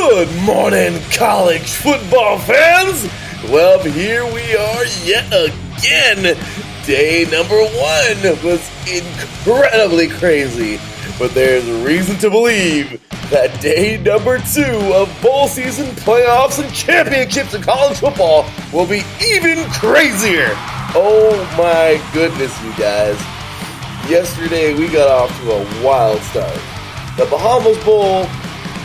Good morning, college football fans! Well, here we are yet again. Day number 1 was incredibly crazy, but there's reason to believe that day number 2 of bowl season playoffs and championships in college football will be even crazier. Oh my goodness, you guys. Yesterday we got off to a wild start. The Bahamas Bowl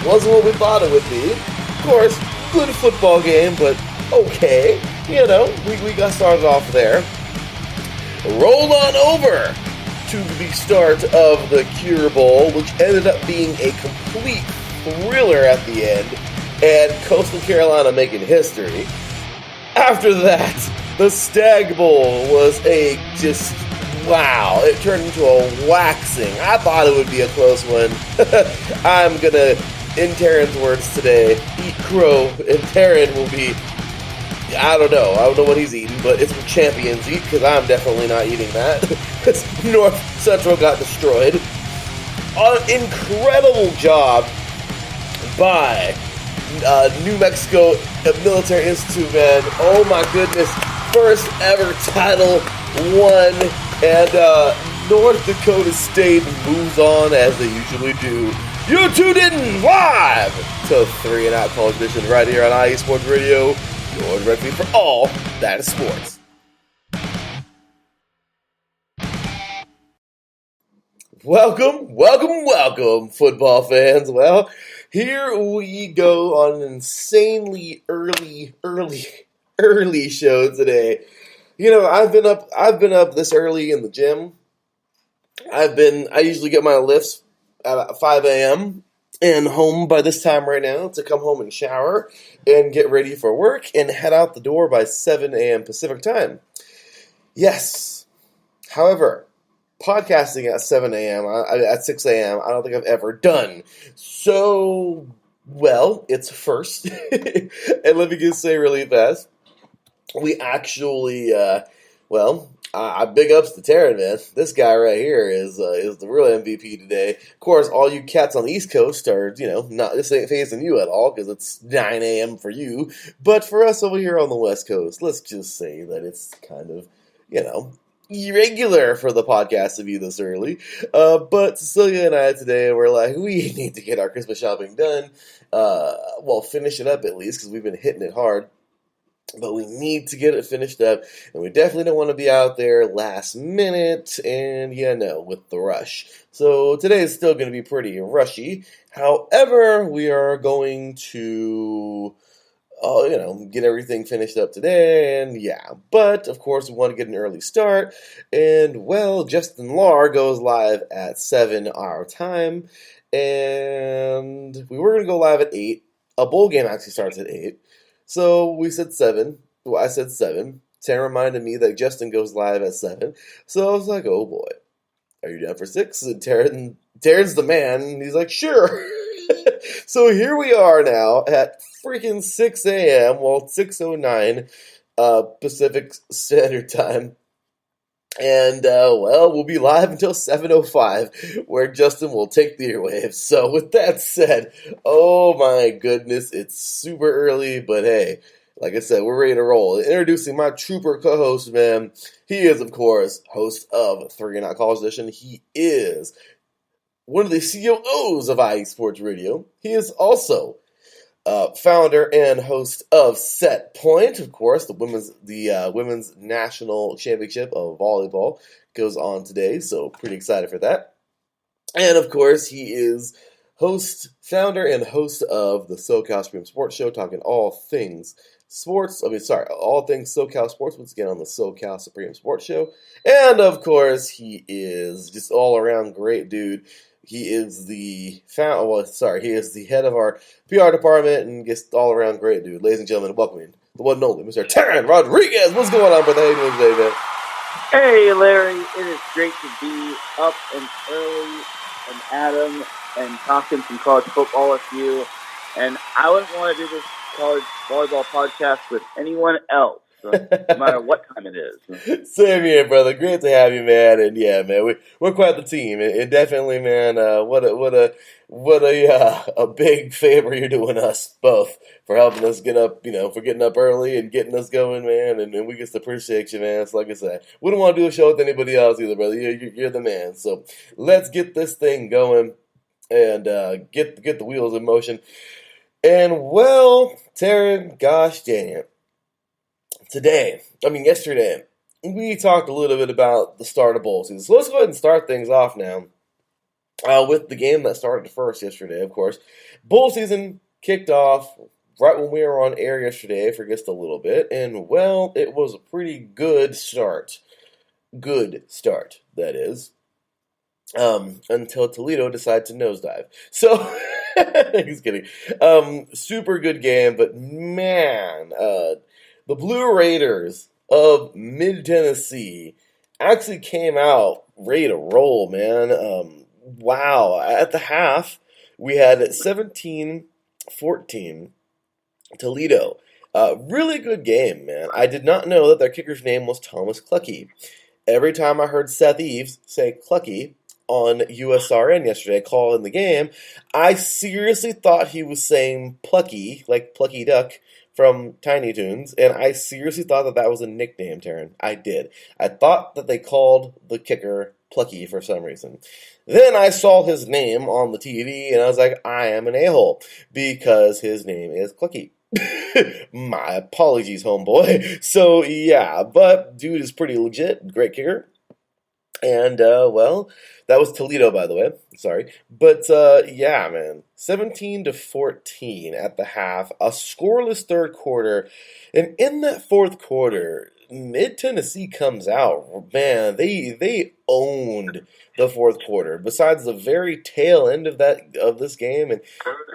wasn't what we thought it would be. Of course, good football game, but okay. You know, we got started off there. Roll on over to the start of the Cure Bowl, which ended up being a complete thriller at the end, and Coastal Carolina making history. After that, the Stag Bowl was wow, it turned into a waxing. I thought it would be a close one. I'm gonna, in Taryn's words today, eat crow, and Taryn will be, I don't know what he's eating, but it's what champions eat, because I'm definitely not eating that, because North Central got destroyed. An incredible job by New Mexico Military Institute, man. Oh my goodness, first ever Title I. And North Dakota State moves on as they usually do. You tuned in live to 3 and Out College Edition right here on IE Sports Radio, your direct feed for all that is sports. Welcome, football fans. Well, here we go on an insanely early show today. You know, I've been up this early in the gym. I usually get my lifts at 5 a.m. and home by this time right now to come home and shower and get ready for work and head out the door by 7 a.m. Pacific time. Yes. However, podcasting at 7 a.m., at 6 a.m., I don't think I've ever done. So, well, it's a first. And let me just say really fast, we actually, big ups to Taryn, man. This guy right here is the real MVP today. Of course, all you cats on the East Coast are, this ain't phasing you at all because it's 9 a.m. for you. But for us over here on the West Coast, let's just say that it's kind of, irregular for the podcast to be this early. But Cecilia and I today were like, we need to get our Christmas shopping done. Finish it up at least because we've been hitting it hard. But we need to get it finished up, and we definitely don't want to be out there last minute, and with the rush. So today is still going to be pretty rushy. However, we are going to, get everything finished up today, and But, of course, we want to get an early start, and, Justin Lahr goes live at 7 our time, and we were going to go live at 8. A bowl game actually starts at 8. So we said 7. Well, I said 7. Taryn reminded me that Justin goes live at 7. So I was like, oh boy, are you down for 6? And Taryn's the man. And he's like, sure. So here we are now at freaking 6 a.m. 6:09 Pacific Standard Time. And, we'll be live until 7:05, where Justin will take the airwaves. So, with that said, oh my goodness, it's super early, but hey, like I said, we're ready to roll. Introducing my trooper co-host, man. He is, of course, host of 3 and Out College Edition. He is one of the COOs of IE Sports Radio. He is also founder and host of Set Point, of course, the women's national championship of volleyball goes on today, so pretty excited for that. And of course, he is founder and host of the SoCal Supreme Sports Show, talking all things sports. All things SoCal Sports, once again on the SoCal Supreme Sports Show. And of course, he is just all around great dude. He is the head of our PR department and just all around great dude. Ladies and gentlemen, welcome the one and only Mr. Taryn Rodriguez. What's going on, brother? How you doing today, man? Hey, Larry. It is great to be up and early and Adam and talking some college football with you. And I wouldn't want to do this college volleyball podcast with anyone else no matter what time it is. Same here, brother. Great to have you, man. And yeah, man, we're quite the team. It definitely, man. What a big favor you're doing us both for helping us get up. For getting up early and getting us going, man. And we just appreciate you, man. So like I said, we don't want to do a show with anybody else either, brother. You're the man. So let's get this thing going and get the wheels in motion. And well, Taryn, gosh dang it. Yesterday, we talked a little bit about the start of bowl season. So let's go ahead and start things off now with the game that started first yesterday, of course. Bowl season kicked off right when we were on air yesterday for just a little bit. And, well, it was a pretty good start. Good start, that is. Until Toledo decided to nosedive. So, he's kidding. Super good game, but man, the Blue Raiders of Mid-Tennessee actually came out ready to roll, man. Wow. At the half, we had 17-14 Toledo. Really good game, man. I did not know that their kicker's name was Thomas Clucky. Every time I heard Seth Eves say Clucky on USRN yesterday, calling the game, I seriously thought he was saying Plucky, like Plucky Duck, from Tiny Toons, and I seriously thought that was a nickname, Taryn. I did. I thought that they called the kicker Plucky for some reason. Then I saw his name on the TV, and I was like, I am an a-hole, because his name is Clucky. My apologies, homeboy. So, yeah, but dude is pretty legit. Great kicker. And, well, that was Toledo, by the way. Sorry. But, yeah, man. 17-14 at the half. A scoreless third quarter. And in that fourth quarter, Mid-Tennessee comes out. Man, they owned the fourth quarter. Besides the very tail end of this game. And,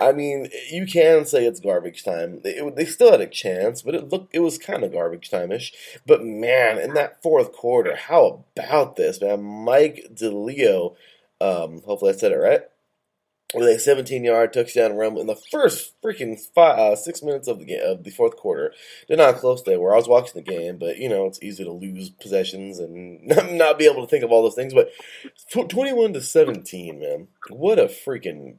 I mean, you can say it's garbage time. They still had a chance, but it was kind of garbage time-ish. But, man, in that fourth quarter, how about this, man? Mike DeLeo, hopefully I said it right, with a 17-yard touchdown run in the first freaking 6 minutes of the fourth quarter. They're not close they were. I was watching the game, but, it's easy to lose possessions and not be able to think of all those things. But 21-17, man. What a freaking,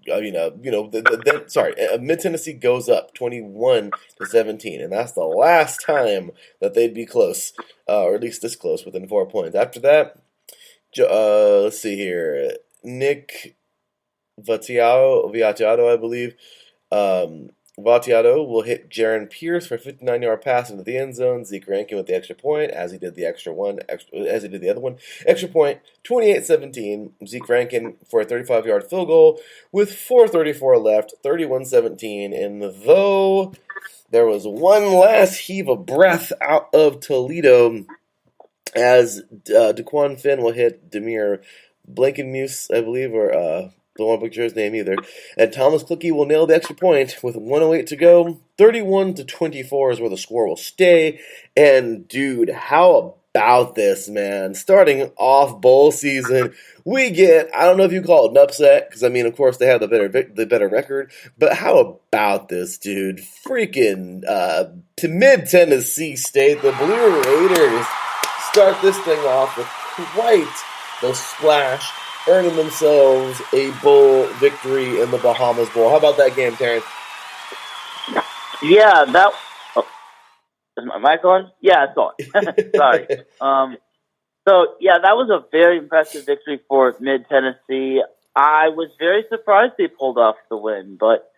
Mid-Tennessee goes up 21-17, and that's the last time that they'd be close, or at least this close, within 4 points. After that, let's see here, Nick Vattiato, I believe. Vattiato will hit Jaron Pierce for a 59-yard pass into the end zone. Zeke Rankin with the extra point, as he did the other one. Extra point, 28-17. Zeke Rankin for a 35-yard field goal with 4:34 left, 31-17. And though there was one last heave of breath out of Toledo, as Daquan Finn will hit Demir Blankenmuse, I believe, or don't want to butcher his name either. And Thomas Clucky will nail the extra point with 1:08 to go. 31-24 is where the score will stay. And, dude, how about this, man? Starting off bowl season, we get, I don't know if you call it an upset, because, of course, they have the better record. But how about this, dude? Freaking to Mid-Tennessee State, the Blue Raiders start this thing off with quite the splash, earning themselves a bowl victory in the Bahamas Bowl. How about that game, Terrence? Yeah, is my mic on? Yeah, it's on. Sorry. That was a very impressive victory for Mid-Tennessee. I was very surprised they pulled off the win, but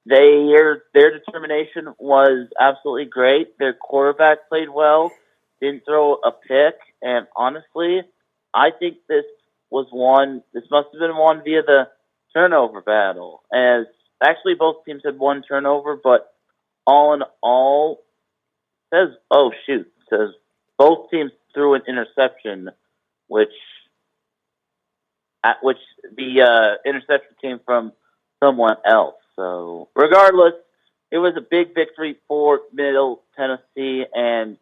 their determination was absolutely great. Their quarterback played well, didn't throw a pick, and honestly, I think this must have been won via the turnover battle, as actually both teams had one turnover, but all in all, says both teams threw an interception, which the interception came from someone else. So regardless, it was a big victory for Middle Tennessee, and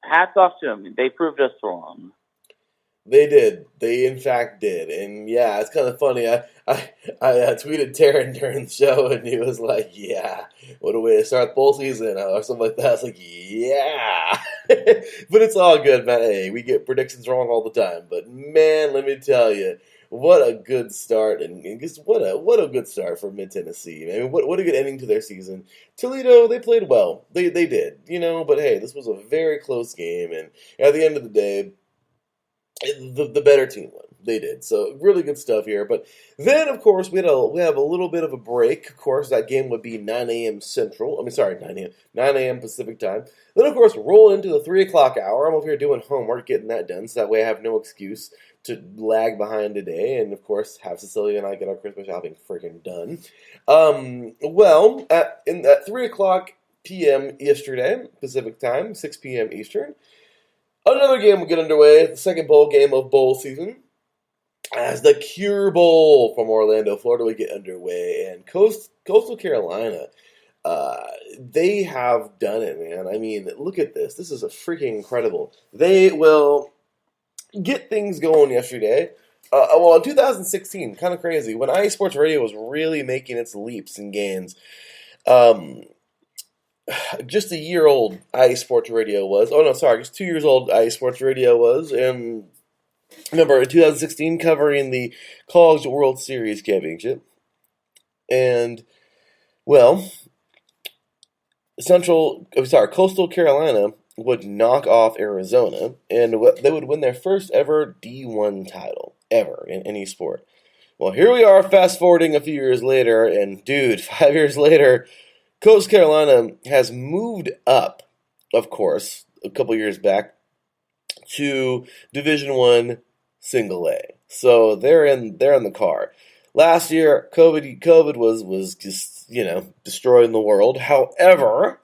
hats off to them. They proved us wrong. They did. They in fact did, and yeah, it's kind of funny. I tweeted Taryn during the show, and he was like, "Yeah, what a way to start the bowl season," or something like that. I was like, "Yeah," but it's all good, man. Hey, we get predictions wrong all the time, but man, let me tell you, what a good start, and just what a good start for Mid Tennessee. I mean, what a good ending to their season. Toledo, they played well. They did, but hey, this was a very close game, and at the end of the day, the better team won. They did. So really good stuff here. But then, of course, we have a little bit of a break. Of course, that game would be 9 a.m. Central. 9 a.m. Pacific time. Then, of course, roll into the 3 o'clock hour. I'm over here doing homework, getting that done, so that way I have no excuse to lag behind today. And, of course, have Cecilia and I get our Christmas shopping freaking done. At 3 o'clock p.m. yesterday, Pacific time, 6 p.m. Eastern, another game will get underway, the second bowl game of bowl season, as the Cure Bowl from Orlando, Florida, will get underway. And Coastal Carolina, they have done it, man. I mean, look at this. This is a freaking incredible. They will get things going yesterday. In 2016, kind of crazy, when IE Sports Radio was really making its leaps and gains, just a year old IE Sports Radio was. Oh, no, sorry. Just 2 years old IE Sports Radio was. And remember, in 2016, covering the College World Series Championship. And, well, Coastal Carolina would knock off Arizona. And they would win their first ever D1 title, ever, in any sport. Well, here we are, fast-forwarding a few years later. And, dude, 5 years later, Coastal Carolina has moved up, of course, a couple years back to Division I Single A. So they're in the car. Last year, COVID was just destroying the world. However,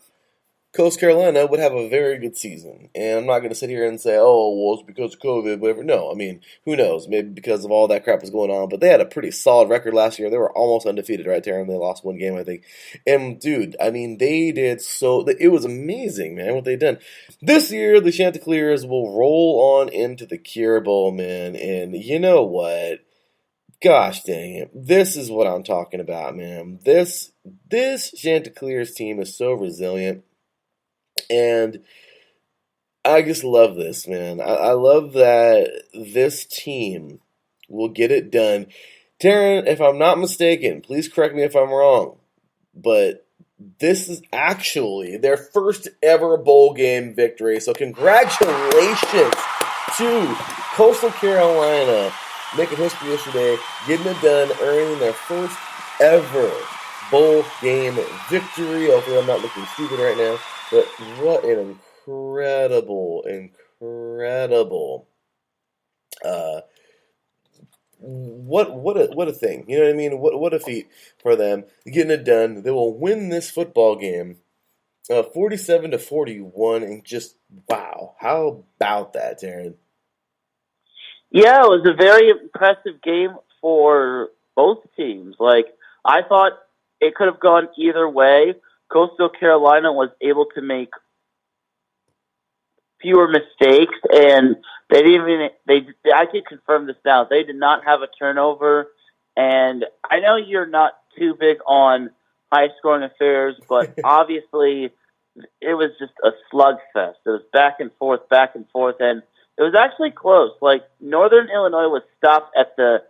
Coastal Carolina would have a very good season. And I'm not going to sit here and say, oh, well, it's because of COVID, whatever. No, I mean, who knows? Maybe because of all that crap was going on. But they had a pretty solid record last year. They were almost undefeated right there, and they lost one game, I think. And, dude, I mean, they did so... It was amazing, man, what they done. This year, the Chanticleers will roll on into the Cure Bowl, man. And you know what? Gosh dang it. This is what I'm talking about, man. This Chanticleers team is so resilient. And I just love this, man. I love that this team will get it done. Taryn, if I'm not mistaken, please correct me if I'm wrong, but this is actually their first ever bowl game victory. So congratulations to Coastal Carolina making history yesterday, getting it done, earning their first ever bowl game victory. Hopefully I'm not looking stupid right now. But what an incredible, what a thing. You know what I mean? What a feat for them getting it done. They will win this football game, 47-41, and just wow! How about that, Darren? Yeah, it was a very impressive game for both teams. Like, I thought it could have gone either way. Coastal Carolina was able to make fewer mistakes, and they didn't even, I can confirm this now, they did not have a turnover. And I know you're not too big on high-scoring affairs, but obviously it was just a slugfest. It was back and forth, and it was actually close. Like, Northern Illinois was stopped at the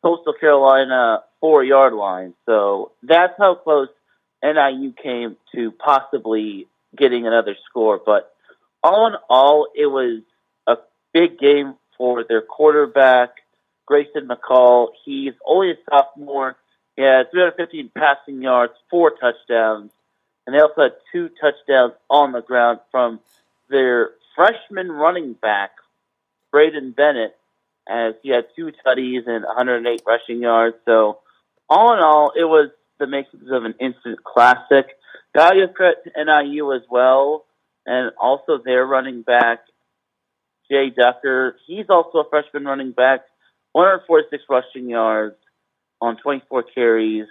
Coastal Carolina 4-yard line, so that's how close NIU came to possibly getting another score. But all in all, it was a big game for their quarterback, Grayson McCall. He's only a sophomore. He had 315 passing yards, 4 touchdowns, and they also had 2 touchdowns on the ground from their freshman running back, Braden Bennett, as he had 2 tutties and 108 rushing yards. So all in all, it was the makings of an instant classic. Gotta give credit to NIU as well, and also their running back, Jay Ducker. He's also a freshman running back, 146 rushing yards on 24 carries.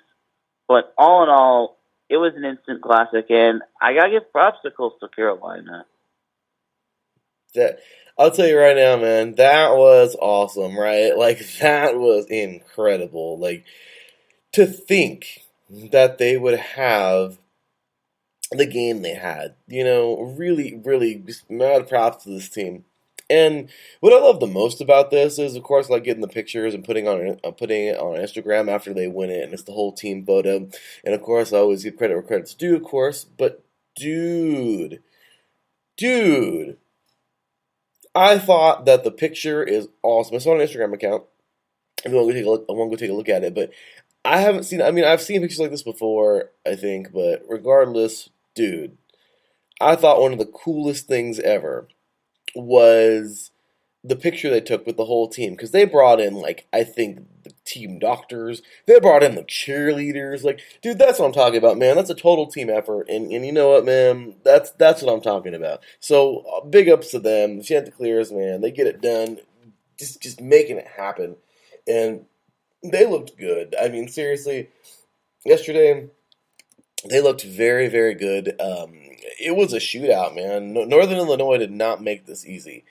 But all in all, it was an instant classic, and I gotta give props to Coastal Carolina. That I'll tell you right now, man, that was awesome, right? Like that was incredible. Like to think that they would have the game they had. Really, really just mad props to this team. And what I love the most about this is, of course, like getting the pictures and putting it on Instagram after they win it, and it's the whole team photo. And of course, I always give credit where credit's due, of course. But dude, I thought that the picture is awesome. It's on an Instagram account. If you want to take a look, I want to go take a look at it. But I haven't seen. I mean, I've seen pictures like this before, I think. But regardless, dude, I thought one of the coolest things ever was the picture they took with the whole team, because they brought in, like, I think the team doctors, they brought in the cheerleaders. Like, dude, that's what I'm talking about, man. That's a total team effort, and you know what, man, that's what I'm talking about. So big ups to them, the Chanticleers, man. They get it done, just making it happen, and they looked good. I mean, seriously, yesterday they looked very, very good. It was a shootout, man. Northern Illinois did not make this easy.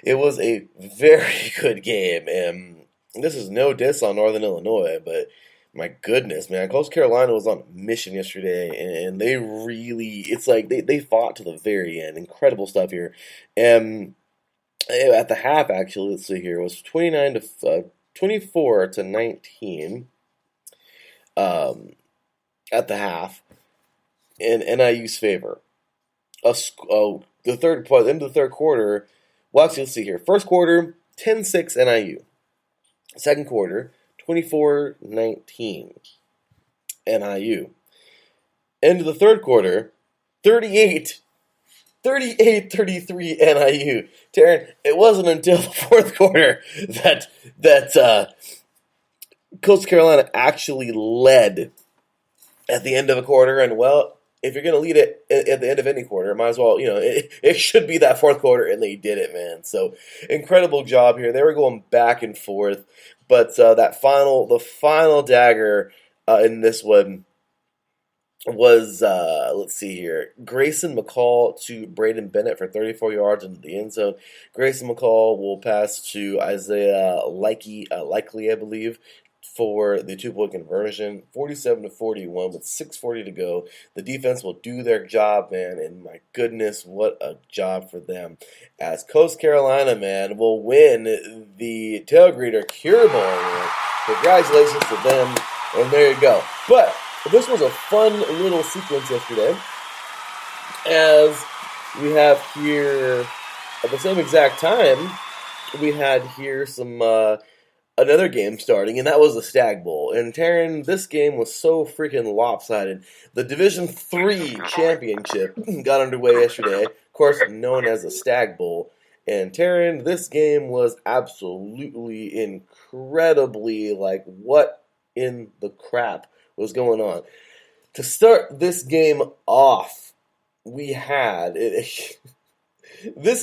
It was a very good game, and this is no diss on Northern Illinois, but my goodness, man, Coastal Carolina was on a mission yesterday, and they really, it's like they fought to the very end. Incredible stuff here. And at the half, actually, let's see here, it was 24 to 19 at the half in NIU's favor. The third part, end of the third quarter. Well, actually, let's see here. First quarter, 10-6 NIU. Second quarter, 24-19 NIU. End of the third quarter, 38-33 NIU. Taryn, it wasn't until the fourth quarter that Coastal Carolina actually led at the end of a quarter, and well, if you're going to lead it at the end of any quarter, might as well, it should be that fourth quarter, and they did it, man. So, incredible job here. They were going back and forth, but the final dagger in this one was, let's see here, Grayson McCall to Braden Bennett for 34 yards into the end zone. Grayson McCall will pass to Isaiah Likely, I believe, for the two-point conversion, 47-41 with 6:40 to go. The defense will do their job, man, and my goodness, what a job for them. As Coastal Carolina, man, will win the Tailgreeter Cure Bowl, man. Congratulations to them, and there you go. But this was a fun little sequence yesterday, as we have here, at the same exact time, we had here some another game starting, and that was the Stag Bowl. And Taryn, this game was so freaking lopsided. The Division III Championship got underway yesterday, of course, known as the Stag Bowl. And Taryn, this game was absolutely incredibly, like, what in the crap was going on? To start this game off, we had this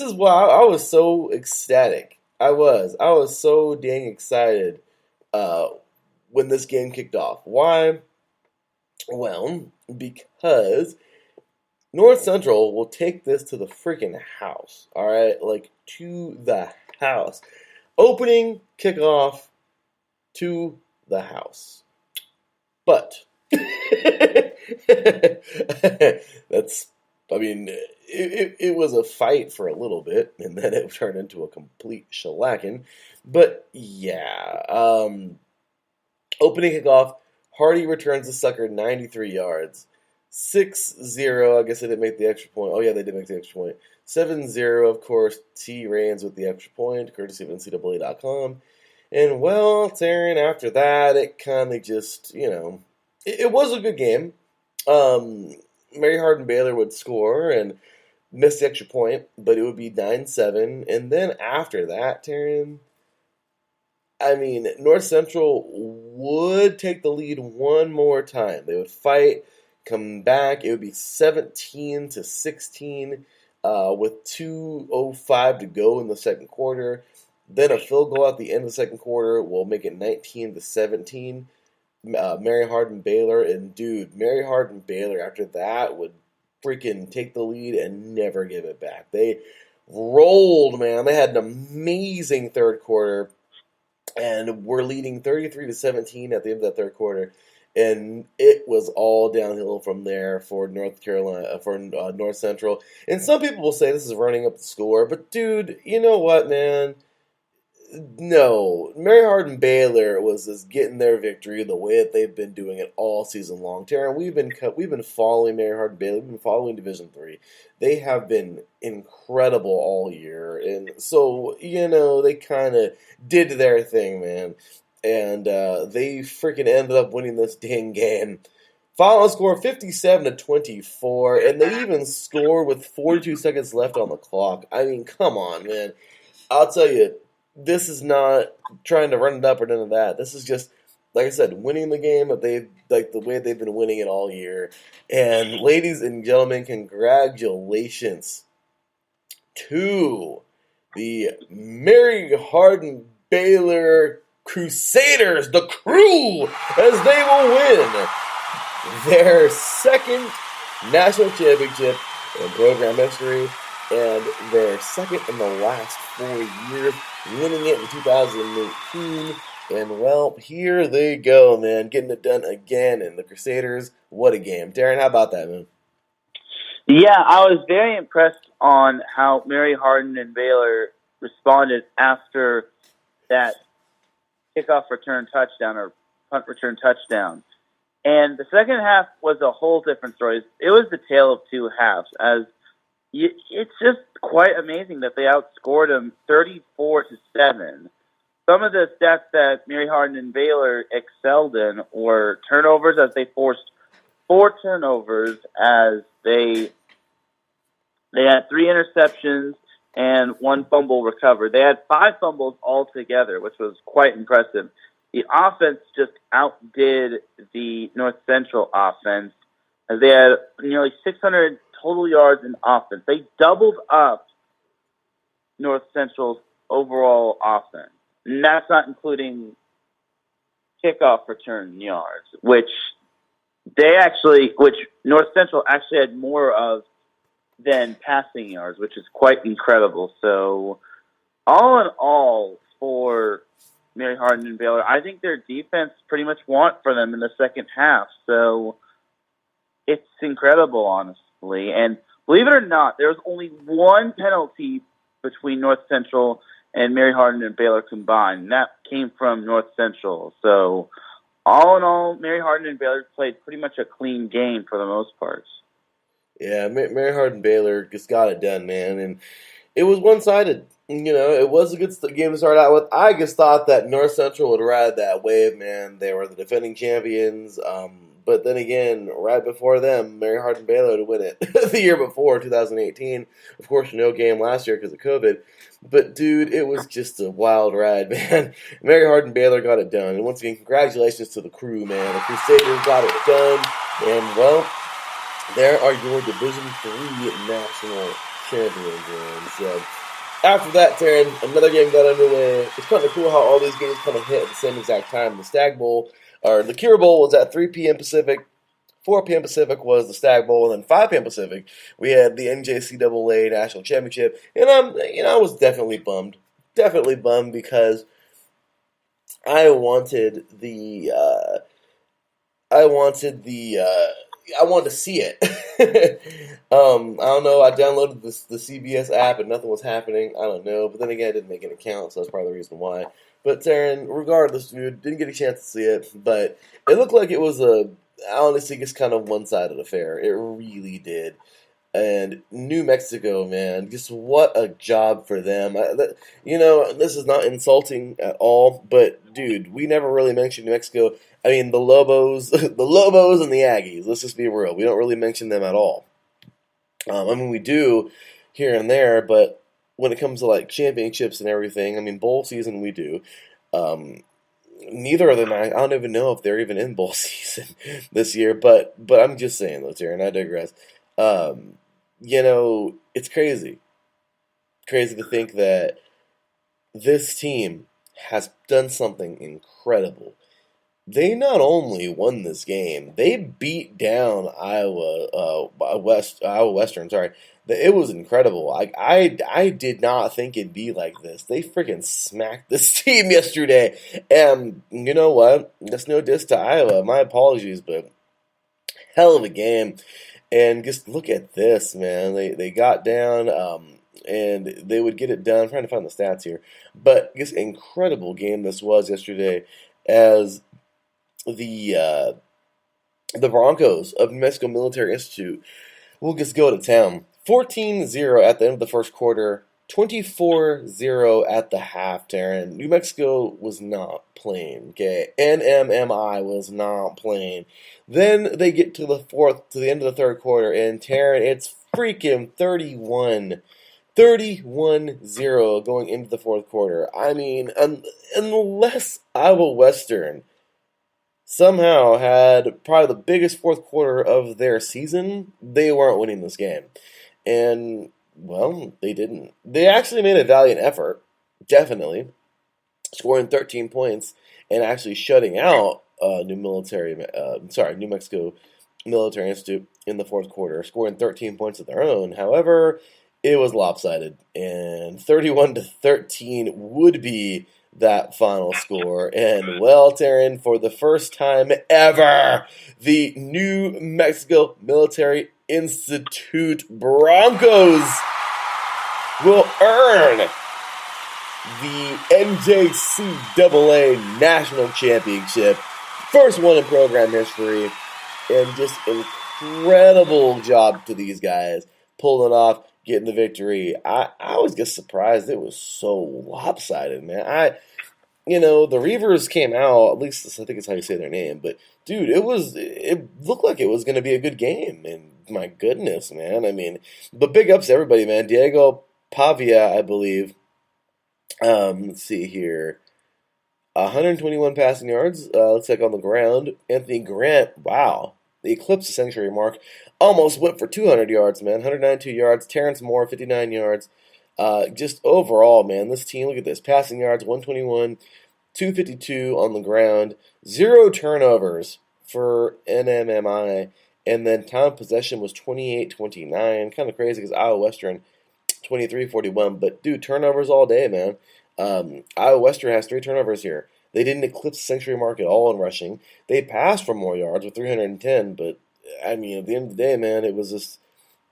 is why I was so ecstatic. I was so dang excited when this game kicked off. Why? Well, because North Central will take this to the freaking house. All right, like to the house. Opening kickoff to the house. But it was a fight for a little bit, and then it turned into a complete shellacking. But yeah, opening kickoff, Hardy returns the sucker 93 yards. 6-0, I guess they didn't make the extra point. Oh yeah, they did make the extra point. 7-0, of course, T Reigns with the extra point, courtesy of NCAA.com. And well, Taryn, after that, it kind of just, it was a good game. Mary Hardin Baylor would score and miss the extra point, but it would be 9-7. And then after that, Taryn, North Central would take the lead one more time. They would fight, come back. It would be 17-16 with 2:05 to go in the second quarter. Then a field goal at the end of the second quarter will make it 19-17. Mary Hardin Baylor, and dude, Mary Hardin Baylor after that would freaking take the lead and never give it back. They rolled, man. They had an amazing third quarter, and we're leading 33-17 at the end of that third quarter. And it was all downhill from there for North Carolina, for North Central. And some people will say this is running up the score, but dude, you know what, man? No, Mary Hardin Baylor was just getting their victory the way that they've been doing it all season long. Taryn, we've been following Mary Hardin Baylor. We've been following Division III. They have been incredible all year, and so they kind of did their thing, man. And they freaking ended up winning this dang game. Final score 57-24, and they even scored with 42 seconds left on the clock. I mean, come on, man. I'll tell you. This is not trying to run it up or none of that. This is just, like I said, winning the game that the way they've been winning it all year. And ladies and gentlemen, congratulations to the Mary Hardin Baylor Crusaders, the Crew, as they will win their second national championship in program history and their second in the last 4 years, winning it in 2018. And, well, here they go, man, getting it done again. And the Crusaders, what a game. Darren, how about that, man? Yeah, I was very impressed on how Mary Hardin and Baylor responded after that kickoff return touchdown or punt return touchdown. And the second half was a whole different story. It was the tale of two halves, as it's just quite amazing that they outscored them 34-7. Some of the stats that Mary Hardin and Baylor excelled in were turnovers, as they forced 4 turnovers, as they had 3 interceptions and 1 fumble recovered. They had 5 fumbles altogether, which was quite impressive. The offense just outdid the North Central offense, as they had nearly 600 total yards in offense. They doubled up North Central's overall offense. And that's not including kickoff return yards, which North Central actually had more of than passing yards, which is quite incredible. So, all in all, for Mary Hardin and Baylor, I think their defense pretty much won for them in the second half. So, it's incredible, honestly. And believe it or not, there was only 1 penalty between North Central and Mary Hardin and Baylor combined, and that came from North Central. So, all in all, Mary Hardin and Baylor played pretty much a clean game for the most part. Yeah, Mary Hardin Baylor just got it done, man, and it was one-sided. It was a good game to start out with. I just thought that North Central would ride that wave, man. They were the defending champions. But then again, right before them, Mary Hardin Baylor to win it the year before, 2018. Of course, no game last year because of COVID. But, dude, it was just a wild ride, man. Mary Hardin Baylor got it done. And once again, congratulations to the Crew, man. The Crusaders got it done. And, well, there are your Division III national champions. And so, after that, Taryn, another game got underway. It's kind of cool how all these games kind of hit at the same exact time. The Stag Bowl, or the Cure Bowl, was at 3 p.m. Pacific. 4 p.m. Pacific was the Stag Bowl, and then 5 p.m. Pacific, we had the Njcaa National Championship. And I was definitely bummed. Definitely bummed because I wanted to see it. I don't know. I downloaded the CBS app and nothing was happening. I don't know. But then again, I didn't make an account, so that's probably the reason why. But Taryn, regardless, dude, didn't get a chance to see it. But it looked like it was honestly, just kind of one-sided affair. It really did. And New Mexico, man, just what a job for them. This is not insulting at all, but dude, we never really mentioned New Mexico. I mean, the Lobos, and the Aggies. Let's just be real. We don't really mention them at all. We do here and there, but when it comes to like championships and everything, I mean, bowl season we do. Neither of them, I don't even know if they're even in bowl season this year. But I'm just saying, though, Terry, and I digress. It's crazy. Crazy to think that this team has done something incredible. They not only won this game, they beat down Iowa Western. Sorry, It was incredible. I did not think it'd be like this. They freaking smacked this team yesterday. And you know what? That's no diss to Iowa. My apologies, but hell of a game. And just look at this, man. They got down, and they would get it done. I'm trying to find the stats here. But just incredible game this was yesterday as the Broncos of New Mexico Military Institute will just go to town. 14-0 at the end of the first quarter, 24-0 at the half, Taryn. New Mexico was not playing, okay? NMMI was not playing. Then they get to the end of the third quarter, and Taryn, it's freaking 31-0 going into the fourth quarter. I mean, unless Iowa Western somehow had probably the biggest fourth quarter of their season, they weren't winning this game. And, well, they didn't. They actually made a valiant effort, definitely, scoring 13 points and actually shutting out New Mexico Military Institute in the fourth quarter, scoring 13 points of their own. However, it was lopsided, and 31-13 would be that final score. And, well, Taryn, for the first time ever, the New Mexico Military Institute Broncos will earn the NJCAA National Championship. First one in program history, and just incredible job to these guys. Pulling it off, getting the victory. I was just surprised it was so lopsided, man. The Reavers came out, at least I think it's how you say their name, but dude, it looked like it was going to be a good game, and my goodness, man. I mean, but big ups to everybody, man. Diego Pavia, I believe. Let's see here. 121 passing yards, looks like on the ground. Anthony Grant, wow. The eclipsed the century mark. Almost went for 200 yards, man. 192 yards. Terrence Moore, 59 yards. Just overall, man, this team, look at this. Passing yards, 121, 252 on the ground. 0 turnovers for NMMI. And then time of possession was 28-29. Kind of crazy because Iowa Western, 23-41. But, dude, turnovers all day, man. Iowa Western has 3 turnovers here. They didn't eclipse the century mark at all in rushing. They passed for more yards with 310, but, I mean, at the end of the day, man, it was just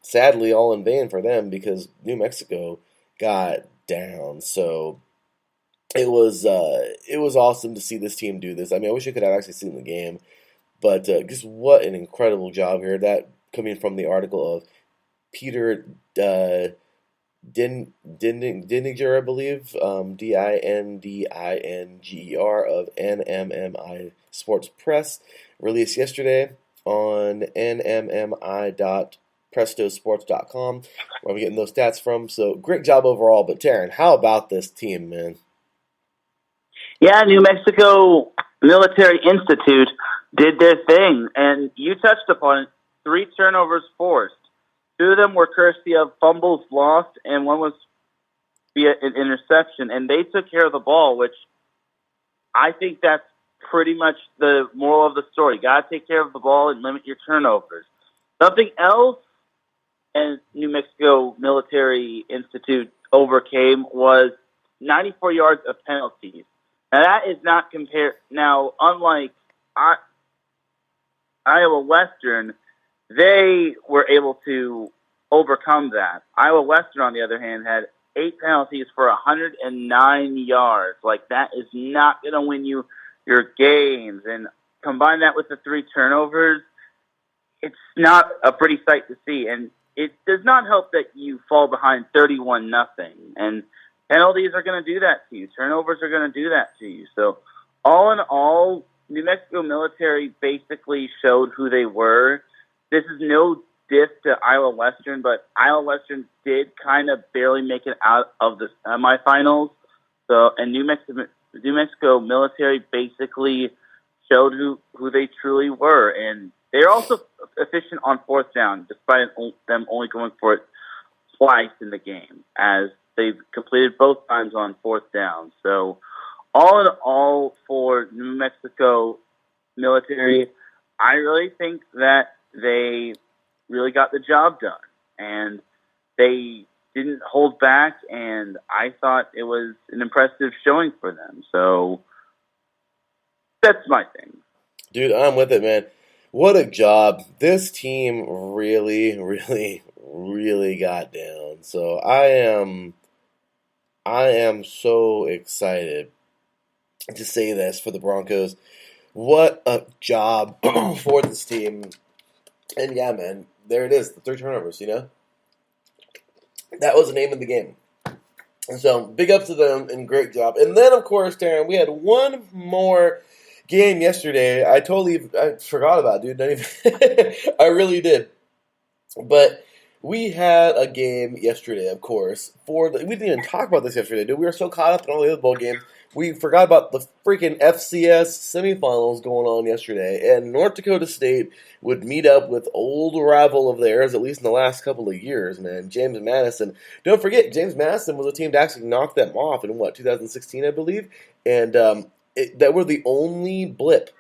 sadly all in vain for them because New Mexico got down. So it was awesome to see this team do this. I mean, I wish I could have actually seen the game, but just what an incredible job here. That coming from the article of Peter Dinninger, I believe, Dindinger of NMMI Sports Press, released yesterday on nmmi.prestosports.com, where I'm getting those stats from. So great job overall. But Taryn, how about this team, man? Yeah, New Mexico Military Institute did their thing, and you touched upon it. 3 turnovers forced. 2 of them were courtesy of fumbles lost, and 1 was via an interception. And they took care of the ball, which I think that's pretty much the moral of the story. You got to take care of the ball and limit your turnovers. Something else, and New Mexico Military Institute overcame, was 94 yards of penalties. Now, that is not compared. Now, unlike Iowa Western, they were able to overcome that. Iowa Western, on the other hand, had 8 penalties for 109 yards. Like, that is not going to win you your games. And combine that with the 3 turnovers, it's not a pretty sight to see. And it does not help that you fall behind 31-0. And penalties are going to do that to you. Turnovers are going to do that to you. So, all in all, New Mexico Military basically showed who they were. This is no diss to Iowa Western, but Iowa Western did kind of barely make it out of the semifinals. So, and New Mexico Military basically showed who they truly were. And they're also efficient on fourth down, despite them only going for it twice in the game, as they've completed both times on fourth down. So, all in all, for New Mexico Military, I really think that they really got the job done. And they didn't hold back, and I thought it was an impressive showing for them. So that's my thing. Dude, I'm with it, man. What a job. This team really, really, really got down. So I am so excited to say this for the Broncos. What a job for this team. And yeah, man, there it is, the 3 turnovers, That was the name of the game. So, big ups to them and great job. And then, of course, Taryn, we had one more game yesterday. I forgot about it, dude. I really did. But we had a game yesterday, of course. We didn't even talk about this yesterday, dude. We were so caught up in all the other bowl games. We forgot about the freaking FCS semifinals going on yesterday. And North Dakota State would meet up with old rival of theirs, at least in the last couple of years, man. James Madison. Don't forget, James Madison was a team to actually knock them off in, 2016, I believe? And that were the only blip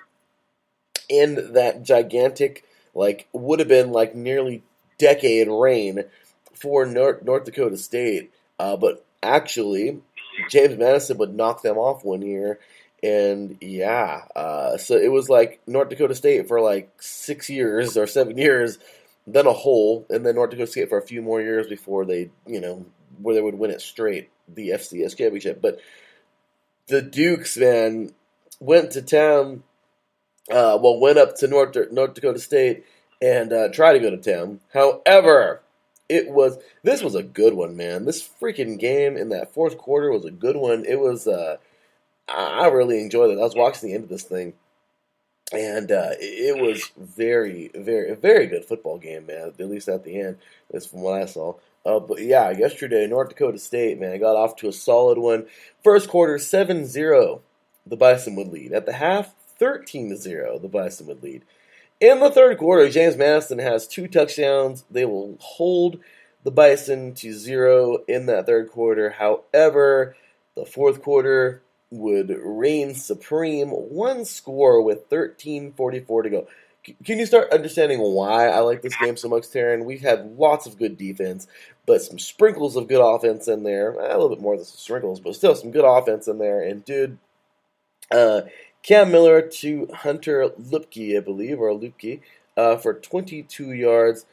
in that gigantic, would have been, nearly decade reign for North Dakota State. But actually, James Madison would knock them off one year. And so it was North Dakota State for 6 years or 7 years, then a hole, and then North Dakota State for a few more years before they, where they would win it straight, the FCS Championship. But the Dukes, man, went to town, went up to North Dakota State and tried to go to town. However, this was a good one, man. This freaking game in that fourth quarter was a good one. It was, I really enjoyed it. I was watching the end of this thing, and it was very, very, very good football game, man, at least at the end. That's from what I saw. But yeah, yesterday, North Dakota State, man, got off to a solid one. First quarter, 7-0, the Bison would lead. At the half, 13-0, the Bison would lead. In the third quarter, James Madison has 2 touchdowns. They will hold the Bison to 0 in that third quarter. However, the fourth quarter would reign supreme. One score with 13:44 to go. Can you start understanding why I like this game so much, Taryn? We've had lots of good defense, but some sprinkles of good offense in there. A little bit more than some sprinkles, but still some good offense in there. And, dude, Cam Miller to Hunter Lupke, I believe, or Lupke, for 22 yards.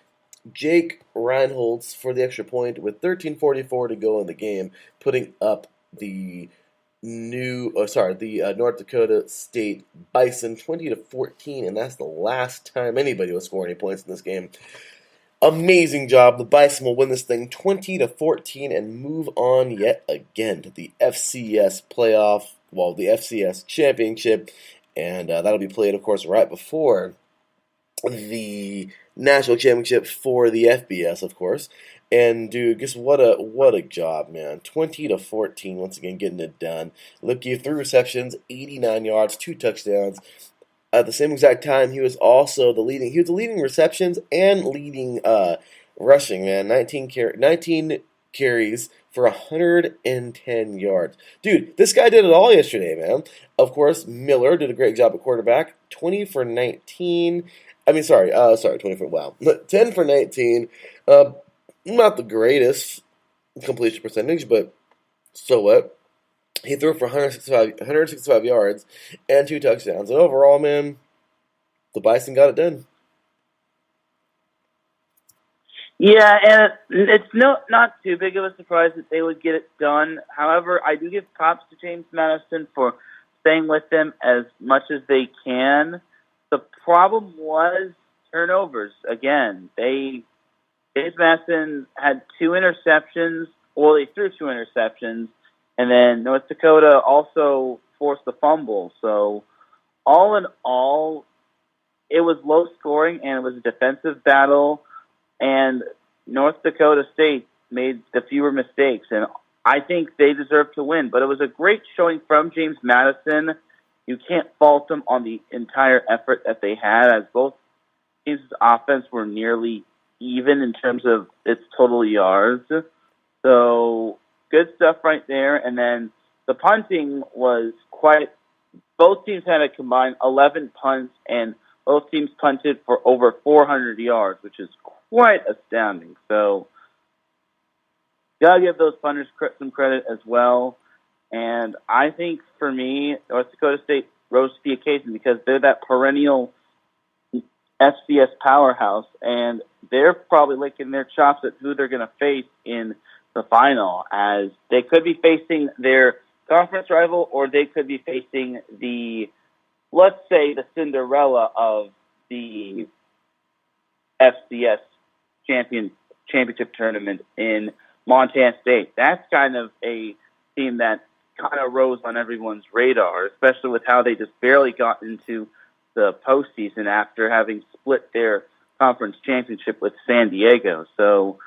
Jake Reinholz for the extra point with 13:44 to go in the game, putting up the North Dakota State Bison 20-14, and that's the last time anybody will score any points in this game. Amazing job. The Bison will win this thing 20-14 and move on yet again to the FCS Playoff, the FCS Championship, and that'll be played, of course, right before the National Championship for the FBS, of course. And dude, just what a job, man! 20-14, once again getting it done. Lipke 3 receptions, 89 yards, 2 touchdowns. At the same exact time, he was also the leading receptions and leading rushing, man. 19 carries for 110 yards. Dude, this guy did it all yesterday, man. Of course, Miller did a great job at quarterback. 20 for 19. 10 for 19. Not the greatest completion percentage, but so what? He threw for 165 yards and 2 touchdowns. And overall, man, the Bison got it done. Yeah, and it's not too big of a surprise that they would get it done. However, I do give props to James Madison for staying with them as much as they can. The problem was turnovers. Again, James Madison had 2 interceptions. Well, they threw 2 interceptions. And then North Dakota also forced a fumble. So all in all, it was low scoring and it was a defensive battle. And North Dakota State made the fewer mistakes. And I think they deserve to win. But it was a great showing from James Madison. You can't fault them on the entire effort that they had, as both teams' offense were nearly even in terms of its total yards. So good stuff right there. And then the punting was both teams had a combined 11 punts, and both teams punted for over 400 yards, which is quite astounding. So Gotta give those punters some credit as well. And I think for me, North Dakota State rose to the occasion because they're that perennial FCS powerhouse, and they're probably licking their chops at who they're going to face in the final, as they could be facing their conference rival, or they could be facing let's say, the Cinderella of the FCS championship tournament in Montana State. That's kind of a team that kind of rose on everyone's radar, especially with how they just barely got into the postseason after having split their conference championship with San Diego. So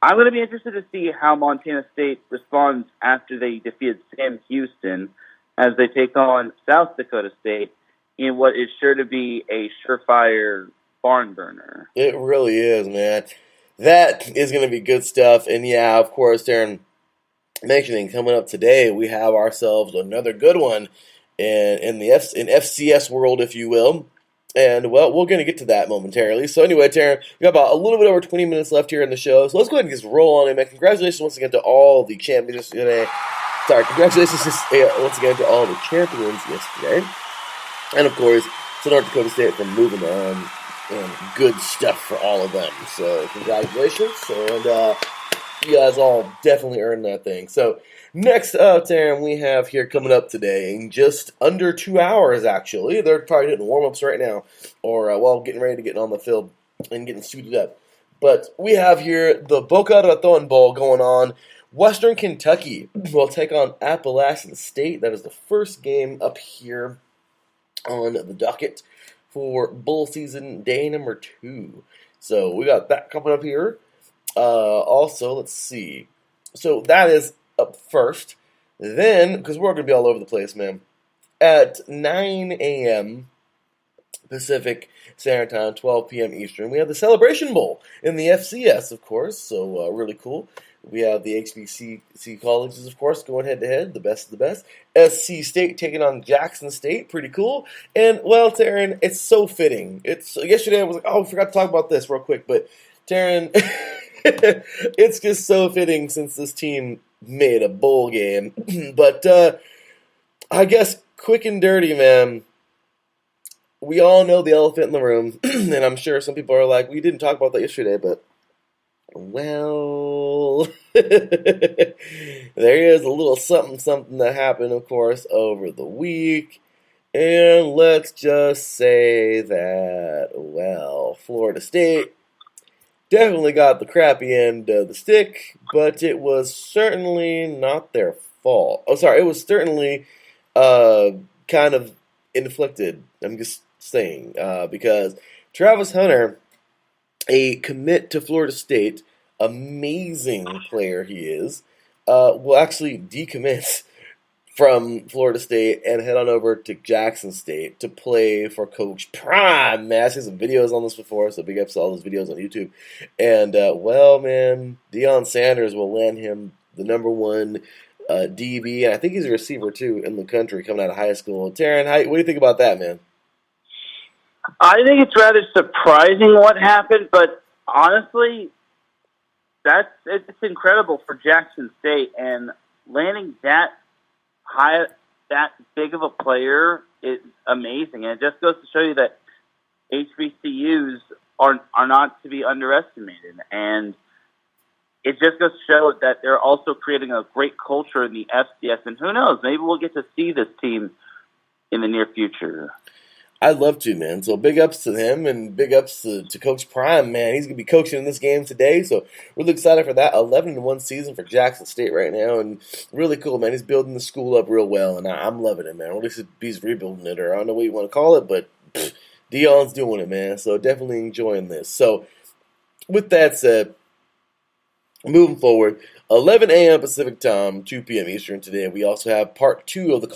I'm going to be interested to see how Montana State responds after they defeated Sam Houston as they take on South Dakota State in what is sure to be a surefire barn burner. It really is, man. That is going to be good stuff. And yeah, of course, Darren, mentioning coming up today, we have ourselves another good one in FCS world, if you will. And, well, we're going to get to that momentarily. So, anyway, Taryn, we got about a little bit over 20 minutes left here in the show. So, let's go ahead and just roll on in, man. Congratulations once again to all the champions today. Congratulations once again to all the champions yesterday. And, of course, to North Dakota State for moving on. And good stuff for all of them. So, congratulations. And, you guys all definitely earned that thing. So, next up, Taryn, we have here coming up today in just under 2 hours, actually. They're probably doing warm-ups right now, or, getting ready to get on the field and getting suited up. But we have here the Boca Raton Bowl going on. Western Kentucky will take on Appalachian State. That is the first game up here on the docket for bowl season day number 2. So, we got that coming up here. Also, let's see. So that is up first. Then, because we're going to be all over the place, man. At 9 a.m. Pacific Standard Time, 12 p.m. Eastern, we have the Celebration Bowl in the FCS, of course. So really cool. We have the HBCC colleges, of course, going head-to-head, the best of the best. SC State taking on Jackson State, pretty cool. And, well, Taryn, it's so fitting. Yesterday I was like, I forgot to talk about this real quick, but Taryn... it's just so fitting since this team made a bowl game. But I guess quick and dirty, man. We all know the elephant in the room, and I'm sure some people are like, we didn't talk about that yesterday, but, well, there is a little something that happened, of course, over the week. And let's just say that, well, Florida State definitely got the crappy end of the stick, but it was certainly not their fault. Oh, sorry, it was certainly kind of inflicted. I'm just saying, because Travis Hunter, a commit to Florida State, amazing player he is, will actually decommit from Florida State and head on over to Jackson State to play for Coach Prime. Man, I've seen some videos on this before, so big ups to all those videos on YouTube. And, well, man, Dion Sanders will land him the number 1 DB, and I think he's a receiver, too, in the country coming out of high school. Taryn, what do you think about that, man? I think it's rather surprising what happened, but honestly, it's incredible for Jackson State, and landing that big of a player is amazing. And it just goes to show you that HBCUs are not to be underestimated. And it just goes to show that they're also creating a great culture in the FCS. And who knows, maybe we'll get to see this team in the near future. I'd love to, man. So big ups to him and big ups to Coach Prime, man. He's going to be coaching in this game today, so really excited for that. 11-1 season for Jackson State right now, and really cool, man. He's building the school up real well, and I'm loving it, man. Or at least he's rebuilding it, or I don't know what you want to call it, but Dion's doing it, man. So definitely enjoying this. So with that said, moving forward, 11 a.m. Pacific Time, 2 p.m. Eastern today, we also have part 2 of the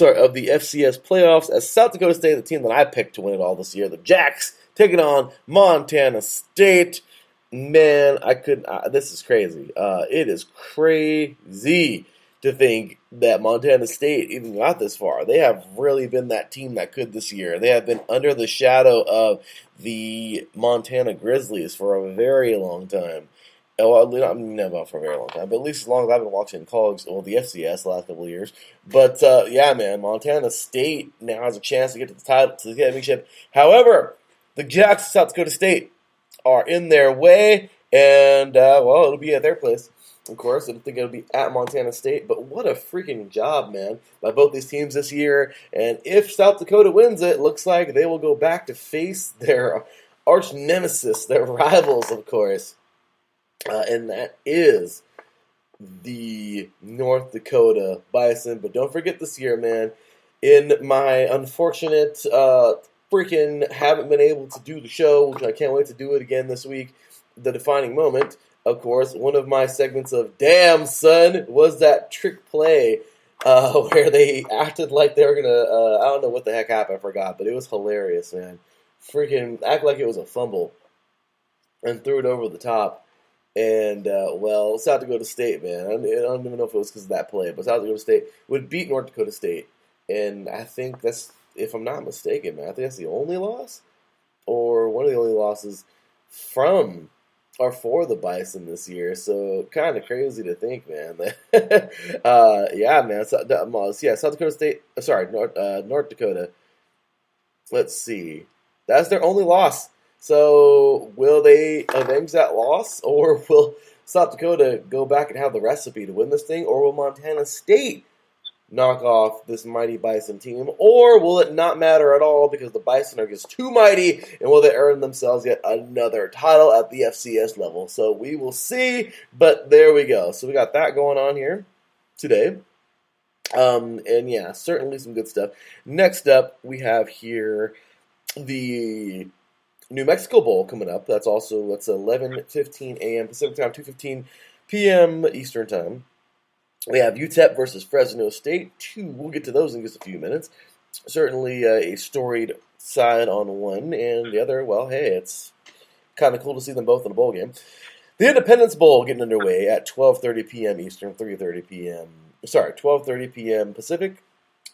of the FCS playoffs, as South Dakota State, the team that I picked to win it all this year, the Jacks, taking on Montana State. Man, this is crazy. It is crazy to think that Montana State even got this far. They have really been that team that could this year. They have been under the shadow of the Montana Grizzlies for a very long time. Well, not for a very long time, but at least as long as I've been watching college, well, the FCS the last couple of years. But yeah, man, Montana State now has a chance to get to the title, to the championship. However, the Jacks of South Dakota State are in their way, and well, it'll be at their place. Of course, I don't think it'll be at Montana State, but what a freaking job, man, by both these teams this year. And if South Dakota wins it, looks like they will go back to face their arch nemesis, their rivals, of course. And that is the North Dakota Bison. But don't forget this year, man, in my unfortunate freaking haven't been able to do the show, which I can't wait to do it again this week, the defining moment, of course, one of my segments of Damn Son was that trick play where they acted like they were going to, I don't know what the heck happened, I forgot, but it was hilarious, man. Freaking act like it was a fumble and threw it over the top. And, well, South Dakota State, man, I don't even know if it was because of that play, but South Dakota State would beat North Dakota State. And I think that's, if I'm not mistaken, man, I think that's the only loss, or one of the only losses from or for the Bison this year. So kind of crazy to think, man. Yeah, man. South Dakota State, North Dakota. Let's see. That's their only loss. So will they avenge that loss, or will South Dakota go back and have the recipe to win this thing, or will Montana State knock off this mighty Bison team, or will it not matter at all because the Bison are just too mighty, and will they earn themselves yet another title at the FCS level? So we will see, but there we go. So we got that going on here today. And yeah, certainly some good stuff. Next up, we have here the New Mexico Bowl coming up. That's 11:15 a.m. Pacific time, 2:15 p.m. Eastern time. We have Utep versus Fresno State. We'll get to those in just a few minutes. Certainly a storied side on one, and the other, well, hey, it's kind of cool to see them both in a bowl game. The Independence Bowl getting underway at 12:30 p.m. Eastern, 12:30 p.m. Pacific,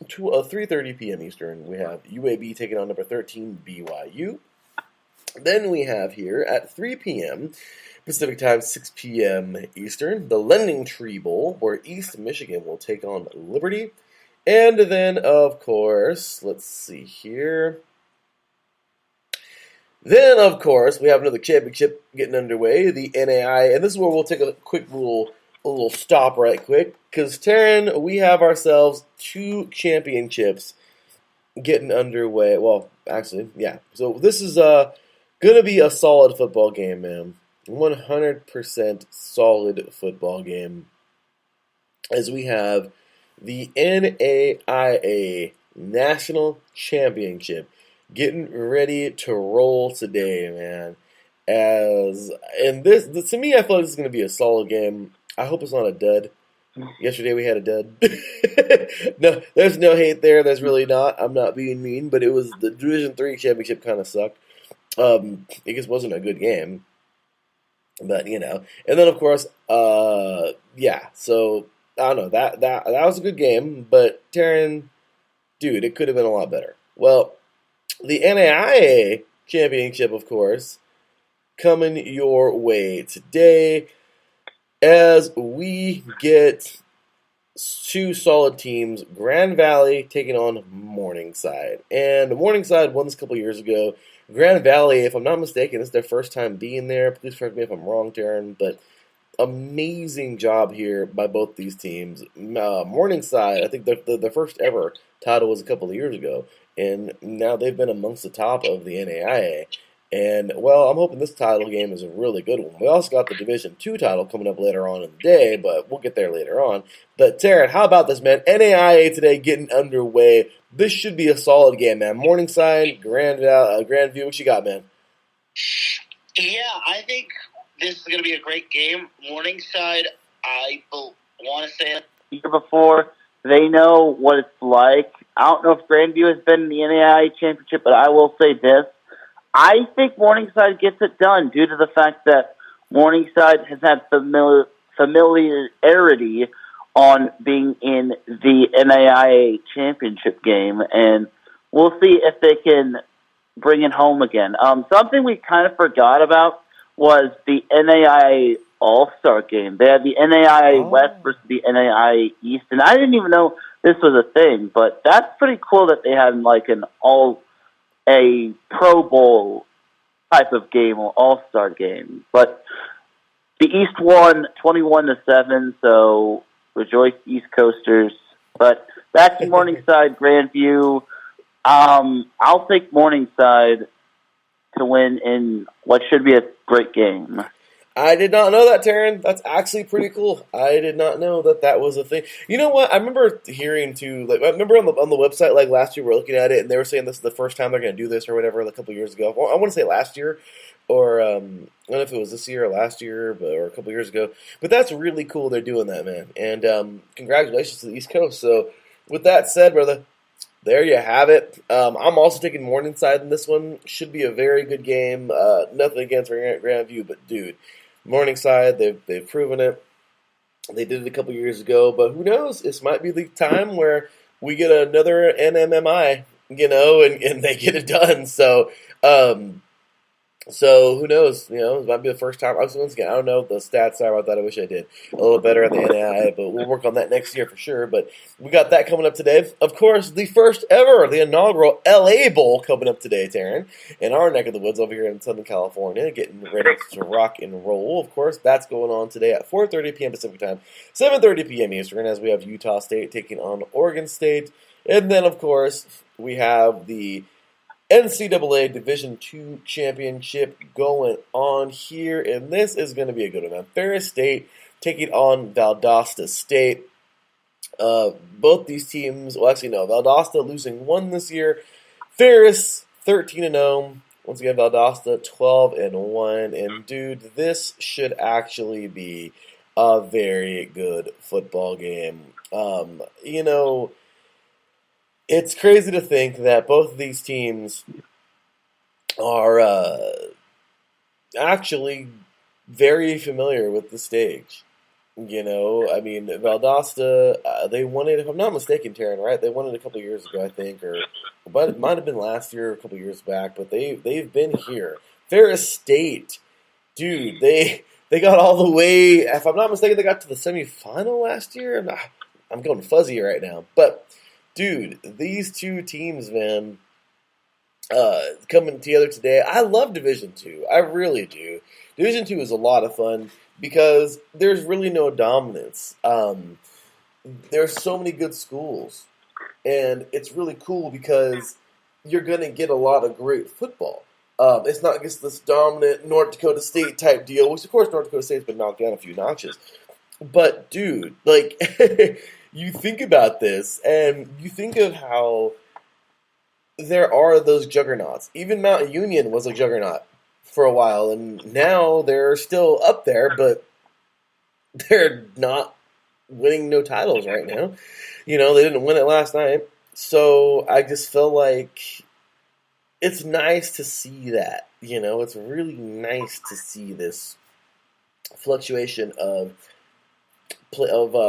3:30 p.m. Eastern. We have UAB taking on number 13 BYU. Then we have here at 3 p.m. Pacific time, 6 p.m. Eastern, the Lending Tree Bowl, where East Michigan will take on Liberty. And then, of course, let's see here. Then, of course, we have another championship getting underway, the NAIA. And this is where we'll take a quick little stop right quick. Because, Taryn, we have ourselves 2 championships getting underway. Well, actually, yeah. So this is going to be a solid football game, man. 100% solid football game, as we have the NAIA National Championship getting ready to roll today, man. And this to me, I feel like this is going to be a solid game. I hope it's not a dud. Yesterday we had a dud. No, there's no hate there. There's really not. I'm not being mean, but it was the Division III championship kind of sucked. It just wasn't a good game. But, you know, and then, of course, yeah, so, I don't know, that was a good game, but, Taryn, dude, it could have been a lot better. Well, the NAIA Championship, of course, coming your way today, as we get 2 solid teams, Grand Valley taking on Morningside, and Morningside won this a couple years ago. Grand Valley, if I'm not mistaken, it's their first time being there. Please correct me if I'm wrong, Darren, but amazing job here by both these teams. Morningside, I think the first ever title was a couple of years ago, and now they've been amongst the top of the NAIA. And, well, I'm hoping this title game is a really good one. We also got the Division II title coming up later on in the day, but we'll get there later on. But, Taryn, how about this, man? NAIA today getting underway. This should be a solid game, man. Morningside, Grandview, what you got, man? Yeah, I think this is going to be a great game. Morningside, I want to say it. The year before, they know what it's like. I don't know if Grandview has been in the NAIA Championship, but I will say this. I think Morningside gets it done due to the fact that Morningside has had familiarity on being in the NAIA championship game, and we'll see if they can bring it home again. Something we kind of forgot about was the NAIA all-star game. They had the NAIA West versus the NAIA East, and I didn't even know this was a thing, but that's pretty cool that they had like a Pro Bowl type of game or all-star game. But the East won 21-7, so rejoice East Coasters. But back to Morningside, Grandview. I'll take Morningside to win in what should be a great game. I did not know that, Taryn. That's actually pretty cool. I did not know that was a thing. You know what? I remember hearing too. Like, I remember on the website, like last year, we were looking at it, and they were saying this is the first time they're going to do this or whatever. Like, a couple of years ago, well, I want to say last year, or I don't know if it was this year or last year, or a couple of years ago. But that's really cool. They're doing that, man. And congratulations to the East Coast. So, with that said, brother, there you have it. I'm also taking Morningside in this one. Should be a very good game. Nothing against Grandview, but dude. Morningside, they've proven it. They did it a couple years ago, but who knows? This might be the time where we get another NMMI, and they get it done. So who knows? It might be the first time. Once again, I don't know the stats are about that. I wish I did a little better on the NAIA, but we'll work on that next year for sure. But we got that coming up today. Of course, the first ever, the inaugural LA Bowl coming up today, Taryn, in our neck of the woods over here in Southern California, getting ready to rock and roll. Of course, that's going on today at 4:30 p.m. Pacific time, 7:30 p.m. Eastern, as we have Utah State taking on Oregon State. And then, of course, we have the NCAA Division II Championship going on here, and this is going to be a good one. Ferris State taking on Valdosta State. Both these teams, well, actually, no, Valdosta losing 1 this year. Ferris 13-0. Once again, Valdosta 12-1. And dude, this should actually be a very good football game. It's crazy to think that both of these teams are actually very familiar with the stage. Valdosta, they won it, if I'm not mistaken, Taryn, right? They won it a couple of years ago, I think, but it might have been last year or a couple of years back, but they've been here. Ferris State, dude, they got all the way, if I'm not mistaken, they got to the semifinal last year. I'm going fuzzy right now, but dude, these two teams, man, coming together today. I love Division II. I really do. Division II is a lot of fun because there's really no dominance. There's so many good schools, and it's really cool because you're going to get a lot of great football. It's not just this dominant North Dakota State type deal, which, of course, North Dakota State's been knocked down a few notches. But, dude, like... You think about this, and you think of how there are those juggernauts. Even Mount Union was a juggernaut for a while, and now they're still up there, but they're not winning no titles right now. They didn't win it last night. So I just feel like it's nice to see that. It's really nice to see this fluctuation of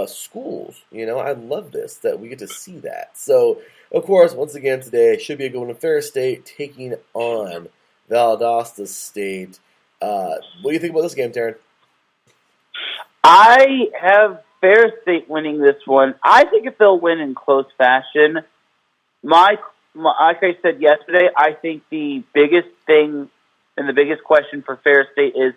schools. I love this, that we get to see that. So, of course, once again today, should be a good one. Ferris State taking on Valdosta State. What do you think about this game, Taryn? I have Ferris State winning this one. I think if they'll win in close fashion, like I said yesterday, I think the biggest thing and the biggest question for Ferris State is,